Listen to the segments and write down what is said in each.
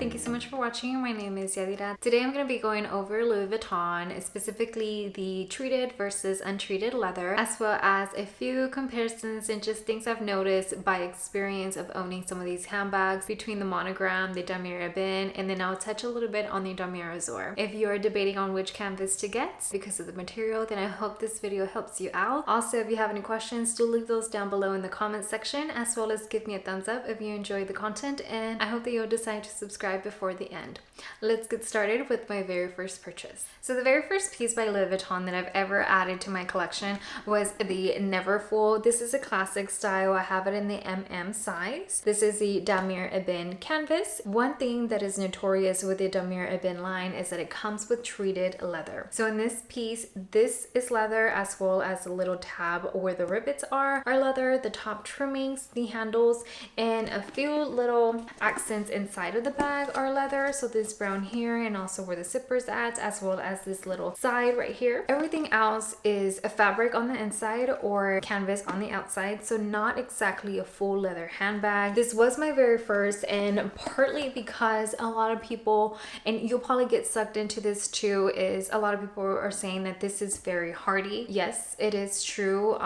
thank you so much for watching. My name is Yadira. Today I'm going to be going over Louis Vuitton, specifically the treated versus untreated leather, as well as a few comparisons and just things I've noticed by experience of owning some of these handbags between the monogram, the damier ebene, and then I'll touch a little bit on the damier azur. If you are debating on which canvas to get because of the material, then I hope this video helps you out. Also, if you have any questions, do leave those down below in the comment section, as well as give me a thumbs up if you enjoyed the content, and I hope that you'll decide to subscribe before the end. Let's get started with my very first purchase. So the very first piece by Louis Vuitton that I've ever added to my collection was the Neverfull. This is a classic style. I have it in the size. This is the damier ebene canvas. One thing that is notorious with the damier ebene line is that it comes with treated leather. So in this piece, this is leather, as well as the little tab where the rivets are leather, the top trimmings, the handles, and a few little accents inside of the bag are leather. So this brown here, and also where the zipper's at, as well as this little side right here. Everything else is a fabric on the inside or canvas on the outside, so not exactly a full leather handbag. This was my very first, and partly because a lot of people, and you'll probably get sucked into this too, is a lot of people are saying that this is very hardy. Yes, it is true.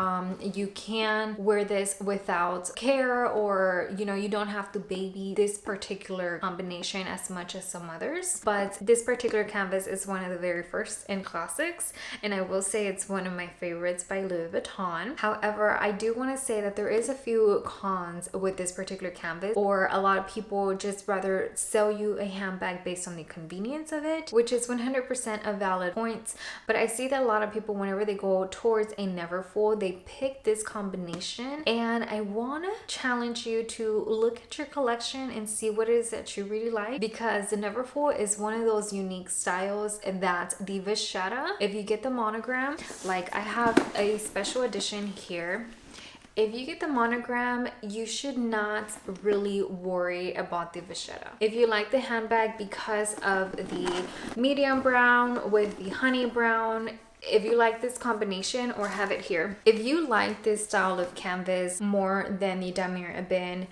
You can wear this without care, or you don't have to baby this particular combination as much as some others, but this particular canvas is one of the very first in classics, and I will say it's one of my favorites by Louis Vuitton. However, I do want to say that there is a few cons with this particular canvas, or a lot of people just rather sell you a handbag based on the convenience of it, which is 100% a valid point. But I see that a lot of people, whenever they go towards a Neverfull, they pick this combination, and I want to challenge you to look at your collection and see what it is that you really like, because the Neverfull is one of those unique styles that the Vachetta, if you get the monogram, like I have a special edition here. If you get the monogram, you should not really worry about the Vachetta. If you like the handbag because of the medium brown with the honey brown, if you like this combination, or have it here, if you like this style of canvas more than the damier ebene,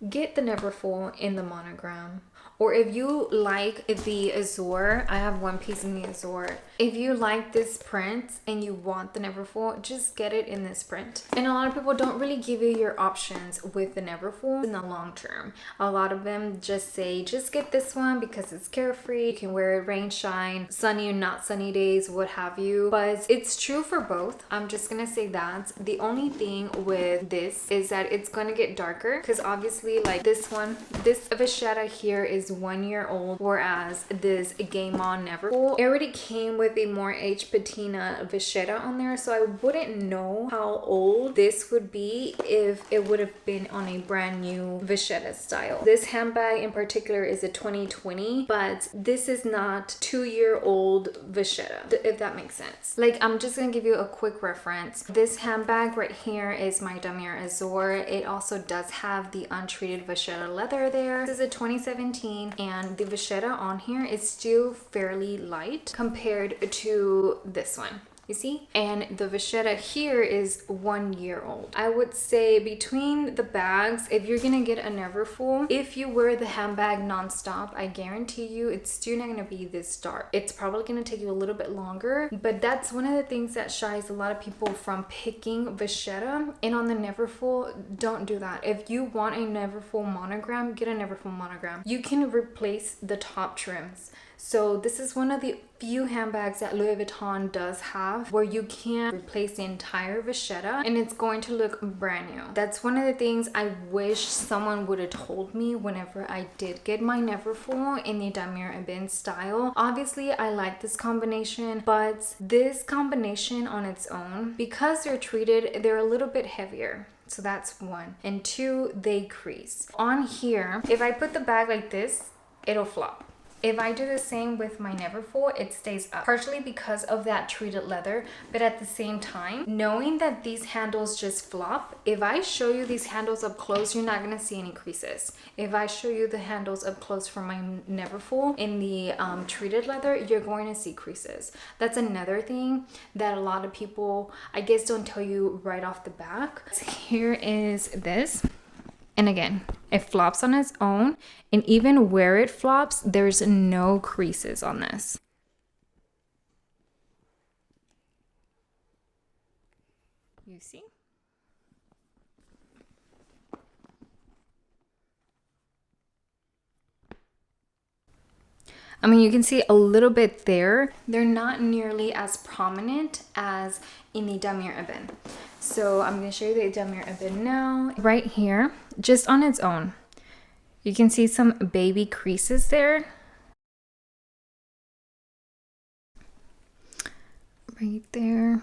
get the Neverfull in the monogram. Or if you like the azur, I have one piece in the azur. If you like this print and you want the Neverfull, just get it in this print. And a lot of people don't really give you your options with the Neverfull in the long term. A lot of them just say, just get this one because it's carefree. You can wear it rain, shine, sunny or not sunny days, what have you. But it's true for both. I'm just gonna say that. The only thing with this is that it's gonna get darker, because obviously like this one, this Vachetta here is 1 year old, whereas this Game On Neverfull, it already came with a more H patina Vachetta on there, so I wouldn't know how old this would be if it would have been on a brand new Vachetta style. This handbag in particular is a 2020, but this is not 2-year-old Vachetta, if that makes sense. Like, I'm just gonna give you a quick reference. This handbag right here is my damier azur. It also does have the untreated Vachetta leather there. This is a 2017, and the Vachetta on here is still fairly light compared to this one. You see? And the Vachetta here is 1 year old. I would say between the bags, if you're gonna get a Neverfull, if you wear the handbag nonstop, I guarantee you it's still not gonna be this dark. It's probably gonna take you a little bit longer, but that's one of the things that shies a lot of people from picking Vachetta. And on the Neverfull, don't do that. If you want a Neverfull monogram, get a Neverfull monogram. You can replace the top trims. So this is one of the few handbags that Louis Vuitton does have where you can replace the entire Vachetta and it's going to look brand new. That's one of the things I wish someone would have told me whenever I did get my Neverfull in the damier ebene style. Obviously, I like this combination, but this combination on its own, because they're treated, they're a little bit heavier. So that's one. And two, they crease. On here, if I put the bag like this, it'll flop. If I do the same with my Neverfull, it stays up, partially because of that treated leather, but at the same time, knowing that these handles just flop, if I show you these handles up close, you're not gonna see any creases. If I show you the handles up close for my Neverfull in the treated leather, you're going to see creases. That's another thing that a lot of people, I guess, don't tell you right off the back. Here is this. And again, it flops on its own, and even where it flops, there's no creases on this. You see? I mean, you can see a little bit there. They're not nearly as prominent as in the damier ebene. So I'm going to show you the damier ebene now. Right here, just on its own, you can see some baby creases there. Right there.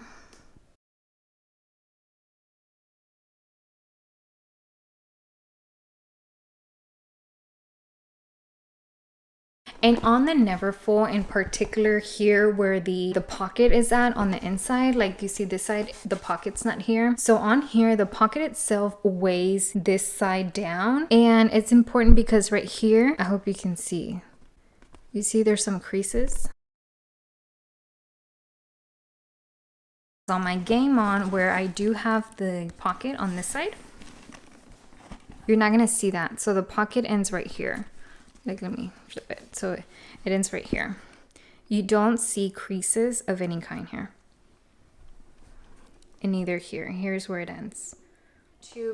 And on the Neverfull in particular, here where the pocket is at on the inside, like you see this side, the pocket's not here. So on here, the pocket itself weighs this side down. And it's important because right here, I hope you can see. You see there's some creases. On my game on where I do have the pocket on this side, you're not gonna see that. So the pocket ends right here. Like, let me flip it. So it ends right here. You don't see creases of any kind here. And neither here. Here's where it ends.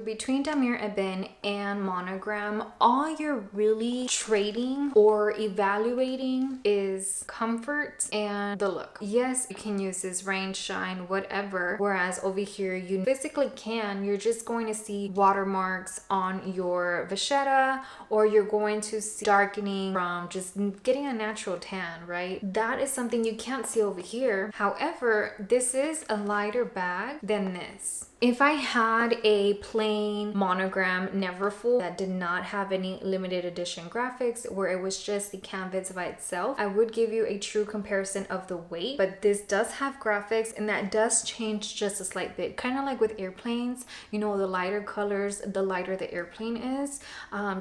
Between damier ebene and monogram, all you're really trading or evaluating is comfort and the look. Yes, you can use this rain, shine, whatever. Whereas over here, you physically can. You're just going to see watermarks on your vachetta, or you're going to see darkening from just getting a natural tan, right? That is something you can't see over here. However, this is a lighter bag than this. If I had a plain monogram Neverfull that did not have any limited edition graphics, where it was just the canvas by itself, I would give you a true comparison of the weight. But this does have graphics, and that does change just a slight bit. Kind of like with airplanes, you know, the lighter colors, the lighter the airplane is.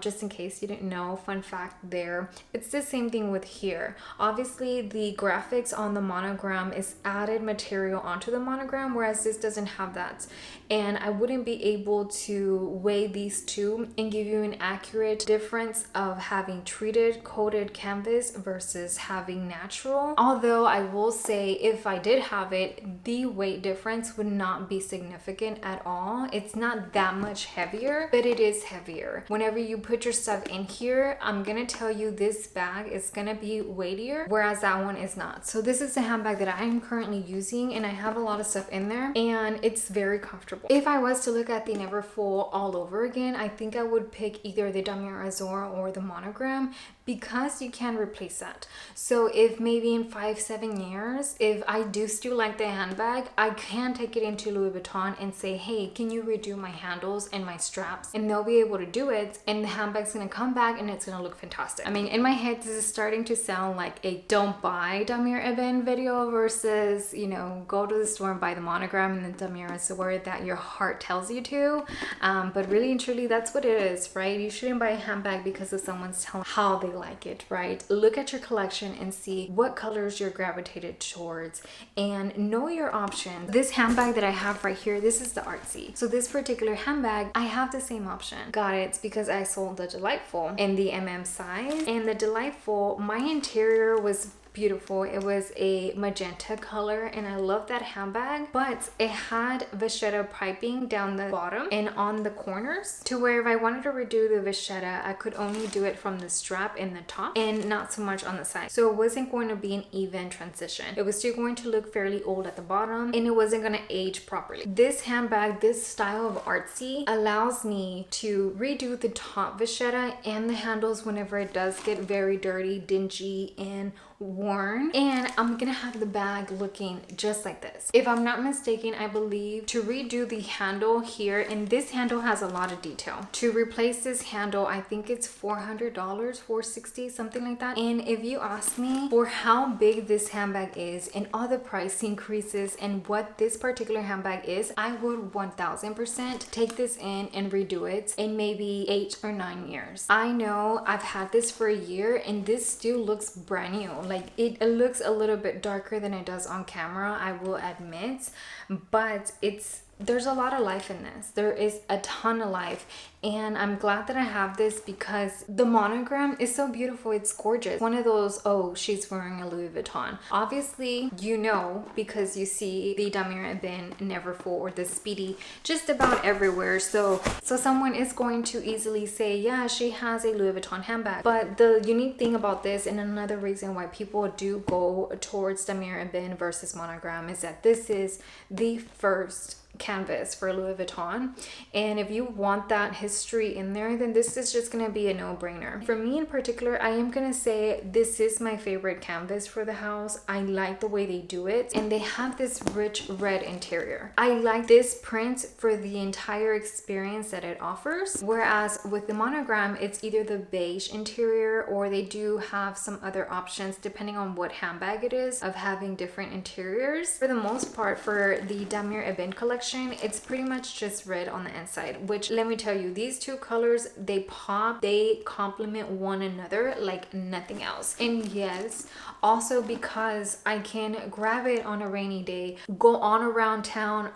Just in case you didn't know, fun fact there. It's the same thing with here. Obviously, the graphics on the monogram is added material onto the monogram, whereas this doesn't have that. And I wouldn't be able to weigh these two and give you an accurate difference of having treated coated canvas versus having natural. Although I will say, if I did have it, the weight difference would not be significant at all. It's not that much heavier, but it is heavier. Whenever you put your stuff in here, I'm gonna tell you this bag is gonna be weightier, whereas that one is not. So this is the handbag that I am currently using, and I have a lot of stuff in there, and it's very comfortable. If I was to look at the Neverfull all over again, I think I would pick either the damier azur or the monogram, because you can replace that. So if maybe in 5-7 years, if I do still like the handbag, I can take it into Louis Vuitton and say, hey, can you redo my handles and my straps? And they'll be able to do it, and the handbag's gonna come back and it's gonna look fantastic. I mean, in my head, this is starting to sound like a don't buy damier ebene video versus, you know, go to the store and buy the monogram and the damier azur that your heart tells you to. But really and truly, that's what it is, right? You shouldn't buy a handbag because of someone's telling how they like it, right? Look at your collection and see what colors you're gravitated towards and know your options. This handbag that I have right here, this is the artsy. So this particular handbag, I have the same option. Got it because I sold the Delightful in the size, and the Delightful, my interior was beautiful. It was a magenta color, and I love that handbag, but it had vachetta piping down the bottom and on the corners, to where if I wanted to redo the vachetta, I could only do it from the strap in the top and not so much on the side. So it wasn't going to be an even transition. It was still going to look fairly old at the bottom, and it wasn't going to age properly. This handbag, this style of artsy, allows me to redo the top vachetta and the handles whenever it does get very dirty, dingy, and worn, and I'm gonna have the bag looking just like this. If I'm not mistaken, I believe to redo the handle here, and this handle has a lot of detail. To replace this handle, I think it's $400, $460, something like that. And if you ask me for how big this handbag is and all the price increases and what this particular handbag is, I would 1000% take this in and redo it in maybe 8 or 9 years. I know I've had this for a year and this still looks brand new. Like it looks a little bit darker than it does on camera, I will admit, but it's there's a lot of life in this. There is a ton of life, and I'm glad that I have this because the monogram is so beautiful. It's gorgeous. One of those, oh, she's wearing a Louis Vuitton. Obviously, you know, because you see the damier ebene, Neverfull, or the Speedy just about everywhere. So someone is going to easily say, yeah, she has a Louis Vuitton handbag. But the unique thing about this, and another reason why people do go towards damier ebene versus monogram, is that this is the first canvas for Louis Vuitton, and if you want that history in there, then this is just gonna be a no-brainer. For me in particular, I am gonna say this is my favorite canvas for the house. I like the way they do it, and they have this rich red interior. I like this print for the entire experience that it offers, whereas with the monogram, it's either the beige interior, or they do have some other options depending on what handbag it is of having different interiors. For the most part, for the damier ebene collection, it's pretty much just red on the inside, which, let me tell you, these two colors, they pop, they complement one another like nothing else. And yes, also because I can grab it on a rainy day, go on around town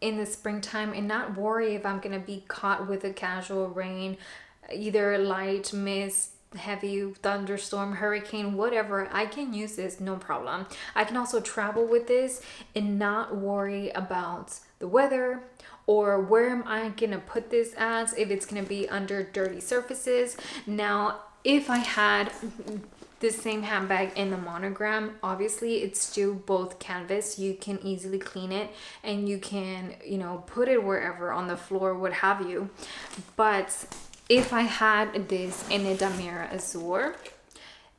in the springtime, and not worry if I'm gonna be caught with a casual rain, either light, mist, heavy thunderstorm, hurricane, whatever. I can use this no problem. I can also travel with this and not worry about the weather or where am I gonna put this as, if it's gonna be under dirty surfaces. Now, if I had the same handbag in the monogram, obviously it's still both canvas. You can easily clean it and you can, you know, put it wherever, on the floor, what have you. But if I had this in a damier azur,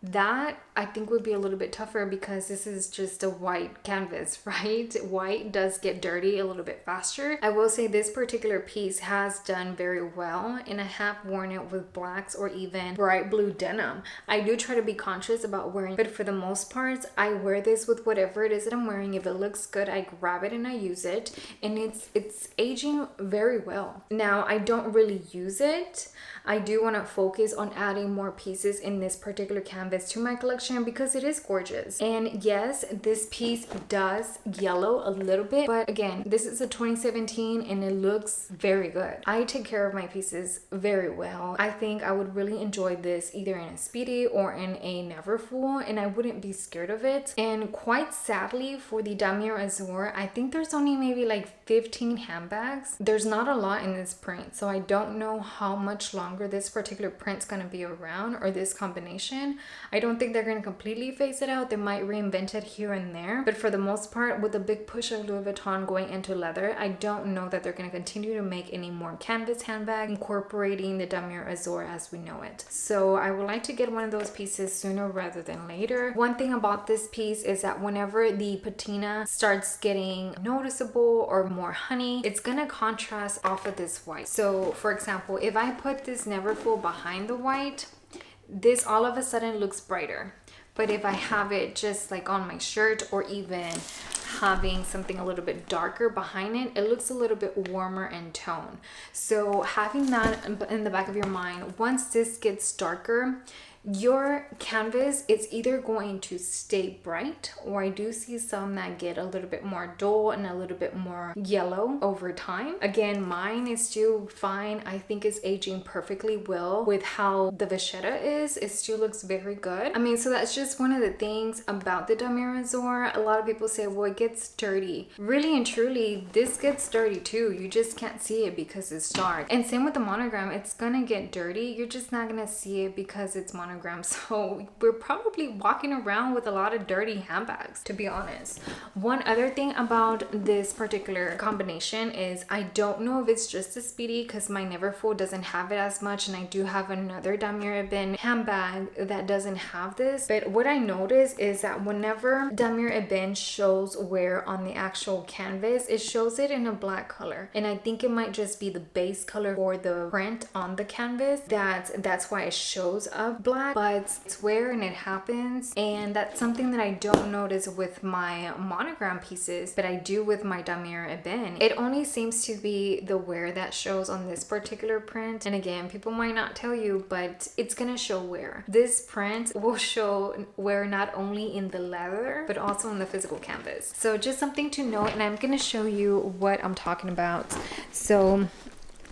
that I think would be a little bit tougher because this is just a white canvas, right? White does get dirty a little bit faster. I will say this particular piece has done very well, and I have worn it with blacks or even bright blue denim. I do try to be conscious about wearing, but for the most part, I wear this with whatever it is that I'm wearing. If it looks good, I grab it and I use it, and it's aging very well. Now, I don't really use it. I do want to focus on adding more pieces in this particular canvas to my collection because it is gorgeous. And yes, this piece does yellow a little bit, but again, this is a 2017 and it looks very good. I take care of my pieces very well. I think I would really enjoy this either in a Speedy or in a Neverfull, and I wouldn't be scared of it. And quite sadly, for the damier azur, I think there's only maybe like 15 handbags. There's not a lot in this print, so I don't know how much longer this particular print's gonna be around, or this combination. I don't think they're gonna completely phase it out. They might reinvent it here and there, but for the most part, with the big push of Louis Vuitton going into leather, I don't know that they're gonna continue to make any more canvas handbag incorporating the damier azur as we know it. So I would like to get one of those pieces sooner rather than later. One thing about this piece is that whenever the patina starts getting noticeable or more honey, it's gonna contrast off of this white. So for example, if I put this Neverfull behind the white, this all of a sudden looks brighter. But if I have it just like on my shirt, or even having something a little bit darker behind it, it looks a little bit warmer in tone. So having that in the back of your mind, once this gets darker, your canvas is either going to stay bright, or I do see some that get a little bit more dull and a little bit more yellow over time. Again, mine is still fine. I think it's aging perfectly well with how the Vachetta is. It still looks very good. I mean, so that's just one of the things about the damier azur. A lot of people say, well, it gets dirty. Really and truly, this gets dirty too. You just can't see it because it's dark. And same with the monogram. It's gonna get dirty. You're just not gonna see it because it's monogram. So we're probably walking around with a lot of dirty handbags, to be honest. One other thing about this particular combination is I don't know if it's just a Speedy, because my Neverfull doesn't have it as much, and I do have another damier ebene handbag that doesn't have this. But what I notice is that whenever damier ebene shows wear on the actual canvas, it shows it in a black color, and I think it might just be the base color for the print on the canvas. That's why it shows up black. that, but it's wear and it happens. And that's something that I don't notice with my monogram pieces, but I do with my damier ebene. It only seems to be the wear that shows on this particular print. And again, people might not tell you, but it's gonna show wear. This print will show wear not only in the leather, but also in the physical canvas. So just something to note, and I'm gonna show you what I'm talking about. So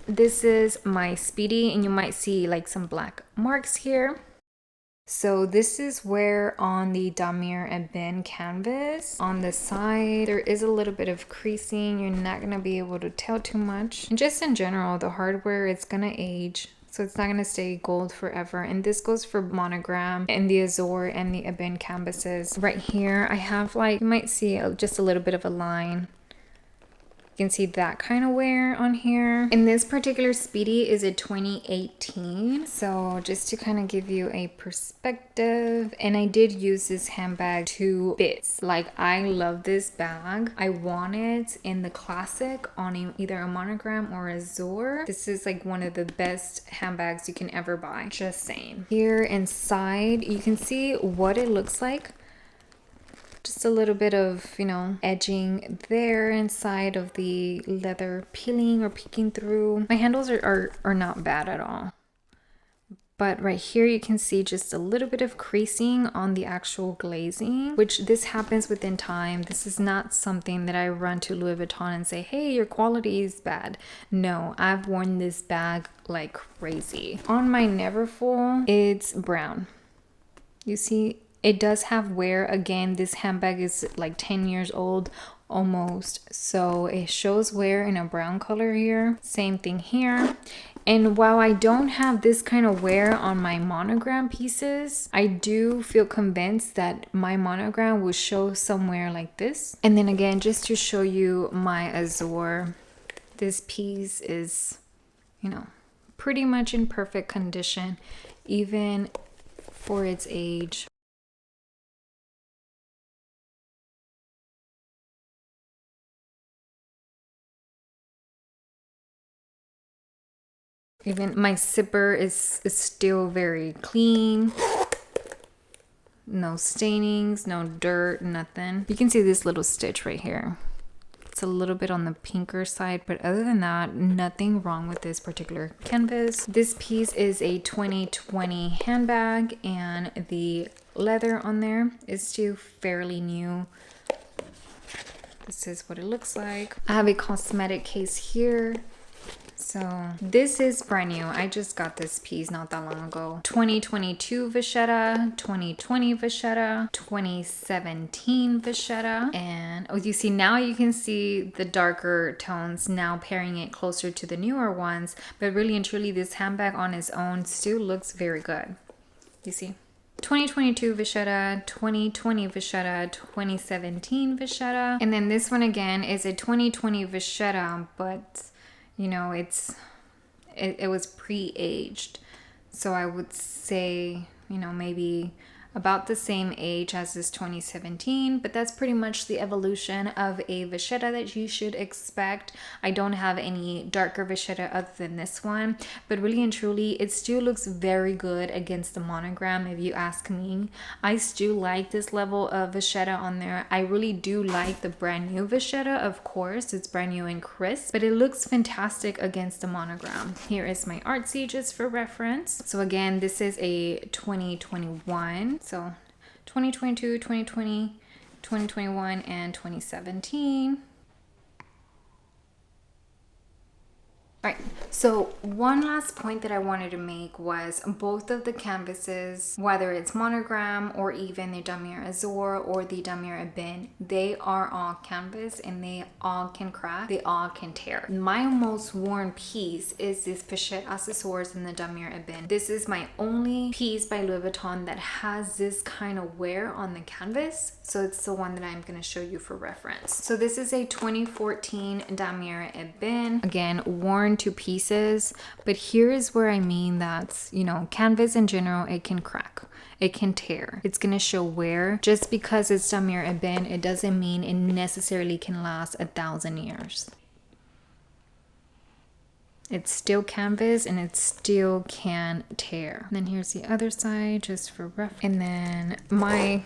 this is my Speedy, and you might see like some black marks here. So this is where on the damier ebene canvas, on the side, there is a little bit of creasing. You're not gonna be able to tell too much. And just in general, the hardware, it's gonna age. So it's not gonna stay gold forever. And this goes for monogram and the azur and the ebene canvases. Right here, I have like, you might see just a little bit of a line. You can see that kind of wear on here. And this particular Speedy is a 2018. So just to kind of give you a perspective, and I did use this handbag to bits. Like, I love this bag. I want it in the classic on either a monogram or azur. This is like one of the best handbags you can ever buy. Just saying. Here inside, you can see what it looks like. Just a little bit of, you know, edging there inside of the leather peeling or peeking through. My handles are not bad at all. But right here you can see just a little bit of creasing on the actual glazing, which this happens within time. This is not something that I run to Louis Vuitton and say, hey, your quality is bad. No, I've worn this bag like crazy. On my Neverfull, it's brown. You see, it does have wear. Again, this handbag is like 10 years old almost. So it shows wear in a brown color here. Same thing here. And while I don't have this kind of wear on my monogram pieces, I do feel convinced that my monogram will show somewhere like this. And then again, just to show you my azur, this piece is, you know, pretty much in perfect condition, even for its age. Even my zipper is still very clean. No stainings, no dirt, nothing. You can see this little stitch right here. It's a little bit on the pinker side, but other than that, nothing wrong with this particular canvas. This piece is a 2020 handbag, and the leather on there is still fairly new. This is what it looks like. I have a cosmetic case here. So this is brand new. I just got this piece not that long ago. 2022 Vachetta, 2020 Vachetta, 2017 Vachetta. And oh, you see, now you can see the darker tones now pairing it closer to the newer ones. But really and truly, this handbag on its own still looks very good. You see? 2022 Vachetta, 2020 Vachetta, 2017 Vachetta. And then this one again is a 2020 Vachetta, but you know, it was pre-aged. So I would say, you know, maybe about the same age as this 2017, but that's pretty much the evolution of a Vachetta that you should expect. I don't have any darker Vachetta other than this one, but really and truly, it still looks very good against the monogram if you ask me. I still like this level of Vachetta on there. I really do like the brand new Vachetta, of course. It's brand new and crisp, but it looks fantastic against the monogram. Here is my artsy just for reference. So again, this is a 2021. So 2022, 2020, 2021, and 2017. All right, so one last point that I wanted to make was both of the canvases, whether it's monogram or even the damier azur or the damier ebene, they are all canvas and they all can crack, they all can tear. My most worn piece is this Pochette accessoires in the damier ebene. This is my only piece by Louis Vuitton that has this kind of wear on the canvas, so it's the one that I'm going to show you for reference. So this is a 2014 damier ebene, again worn to pieces, but here is where I mean that, you know, canvas in general, it can crack, it can tear, it's gonna show wear. Just because it's damier ebene, it doesn't mean it necessarily can last 1,000 years. It's still canvas and it still can tear. And then here's the other side just for rough. And then my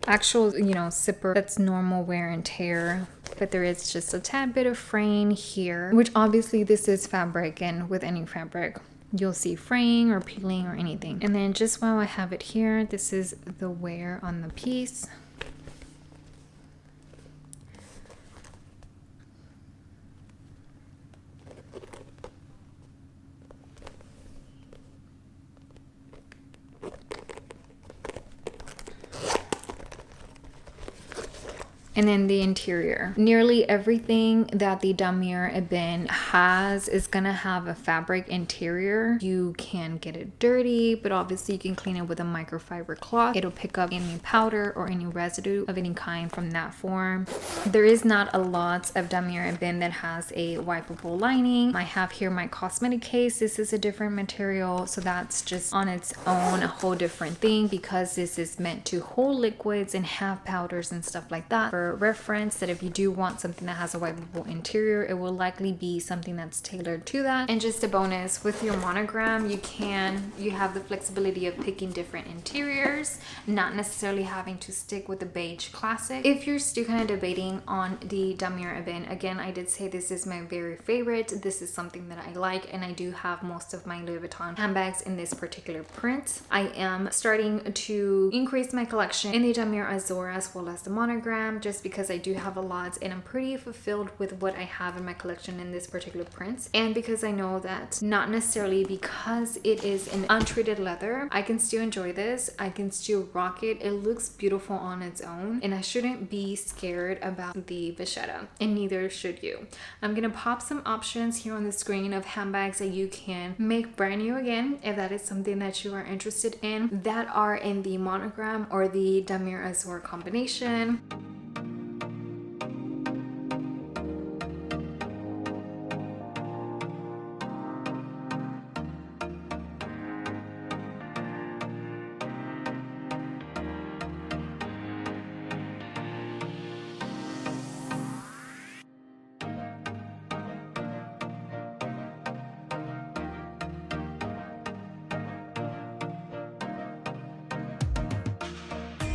actual, you know, zipper, that's normal wear and tear, but there is just a tad bit of fraying here, which obviously this is fabric, and with any fabric you'll see fraying or peeling or anything. And then just while I have it here, this is the wear on the piece. And then the interior. Nearly everything that the damier ebene has is gonna have a fabric interior. You can get it dirty, but obviously you can clean it with a microfiber cloth. It'll pick up any powder or any residue of any kind from that form. There is not a lot of damier ebene that has a wipeable lining. I have here my cosmetic case. This is a different material, so that's just on its own a whole different thing, because this is meant to hold liquids and have powders and stuff like that. For reference, that if you do want something that has a wipeable interior, it will likely be something that's tailored to that. And just a bonus, with your monogram, you have the flexibility of picking different interiors, not necessarily having to stick with the beige classic. If you're still kind of debating on the damier ebene, again, I did say this is my very favorite. This is something that I like, and I do have most of my Louis Vuitton handbags in this particular print. I am starting to increase my collection in the damier azur as well as the monogram, just because I do have a lot and I'm pretty fulfilled with what I have in my collection in this particular print. And because I know that not necessarily because it is an untreated leather, I can still enjoy this. I can still rock it. It looks beautiful on its own, and I shouldn't be scared about the vachetta, and neither should you. I'm gonna pop some options here on the screen of handbags that you can make brand new again, if that is something that you are interested in, that are in the monogram or the damier azur combination.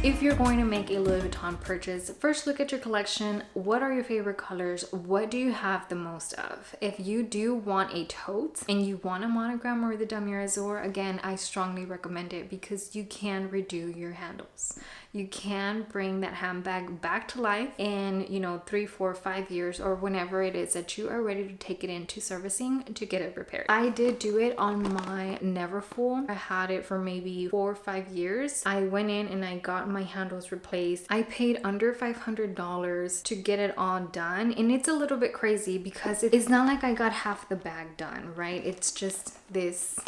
If you're going to make a Louis Vuitton purchase, first look at your collection. What are your favorite colors? What do you have the most of? If you do want a tote and you want a monogram or the damier azur, again, I strongly recommend it, because you can redo your handles. You can bring that handbag back to life in, 3, 4, 5 years, or whenever it is that you are ready to take it into servicing to get it repaired. I did do it on my Neverfull. I had it for maybe 4 or 5 years. I went in and I got my handles replaced. I paid under $500 to get it all done, and it's a little bit crazy because it's not like I got half the bag done, right? It's just this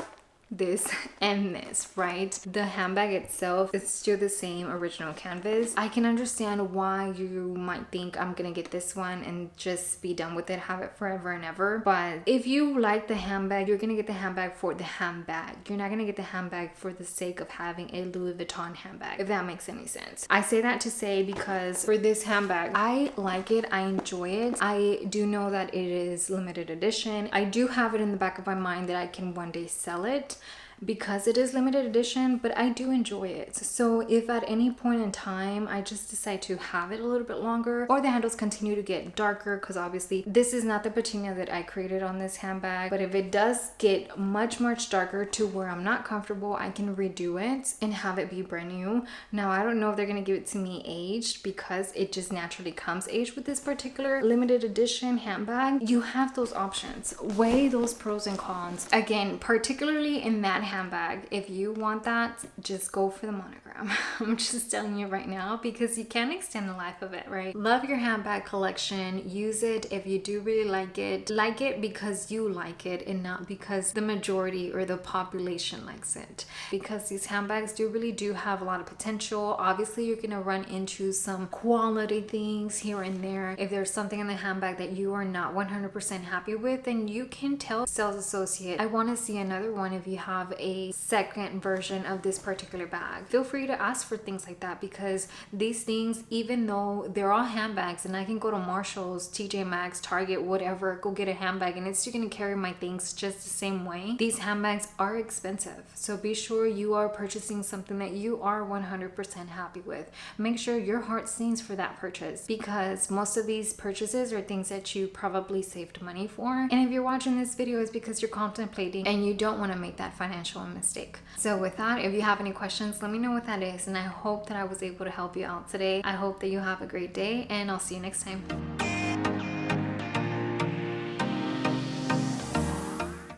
and this, right? The handbag itself is still the same original canvas. I can understand why you might think I'm gonna get this one and just be done with it, have it forever and ever. But if you like the handbag, you're gonna get the handbag for the handbag. You're not gonna get the handbag for the sake of having a Louis Vuitton handbag, if that makes any sense. I say that to say, because for this handbag, I like it, I enjoy it. I do know that it is limited edition. I do have it in the back of my mind that I can one day sell it, because it is limited edition, but I do enjoy it. So if at any point in time I just decide to have it a little bit longer, or the handles continue to get darker, because obviously this is not the patina that I created on this handbag, but if it does get much darker to where I'm not comfortable, I can redo it and have it be brand new. Now, I don't know if they're gonna give it to me aged, because it just naturally comes aged with this particular limited edition handbag. You have those options. Weigh those pros and cons. Again, particularly in that handbag, if you want that, just go for the monogram. I'm just telling you right now, because you can extend the life of it, right? Love your handbag collection. Use it. If you do really like it because you like it, and not because the majority or the population likes it, because these handbags really do have a lot of potential. Obviously, you're gonna run into some quality things here and there. If there's something in the handbag that you are not 100% happy with, then you can tell sales associate, I want to see another one. If you have a second version of this particular bag. Feel free to ask for things like that, because these things, even though they're all handbags and I can go to Marshall's, TJ Maxx, Target, whatever, go get a handbag and it's still gonna carry my things just the same way, these handbags are expensive. So be sure you are purchasing something that you are 100% happy with. Make sure your heart sings for that purchase, because most of these purchases are things that you probably saved money for. And if you're watching this video, it's because you're contemplating and you don't want to make that financial mistake. So with that, if you have any questions, let me know what that is. And I hope that I was able to help you out today. I hope that you have a great day, and I'll see you next time.